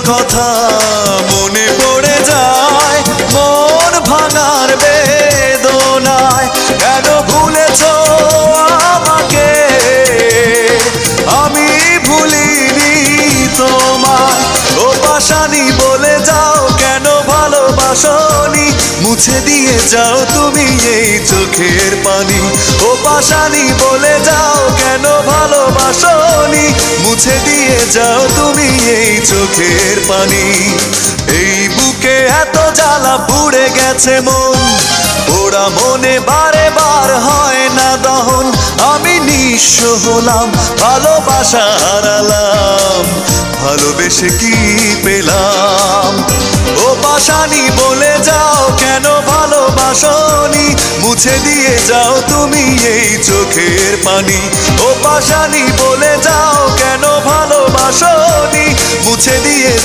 কথা মনে পড়ে যায় মন ভাঙার বেদনায়। কেন ভুলেছো আমাকে, আমি ভুলিনি তোমায়। ও পাশানি বলে যাও কেন ভালোবাসনি, মুছে দিয়ে যাও তুমি এই চোখের পানি। ও পাশানি বলে যাও কেন ভালোবাসনি, মুছে দিয়ে যাও তুমি এই চোখের পানি। এই বুকে এত জ্বালা পুড়ে গেছে মন, ওরা মনে বারে বার হয় না দহন। আমি নিঃস্ব হলাম, ভালোবাসা হারালাম, ভালোবেসে কি পেলাম। ও পাশানি বলে যাও কেন ভালোবাসনি, মুছে দিয়ে যাও তুমি এই চোখের পানি। ও পাশানি বলে যাও কেন ভালোবাসনি, মুছে দিয়ে যাও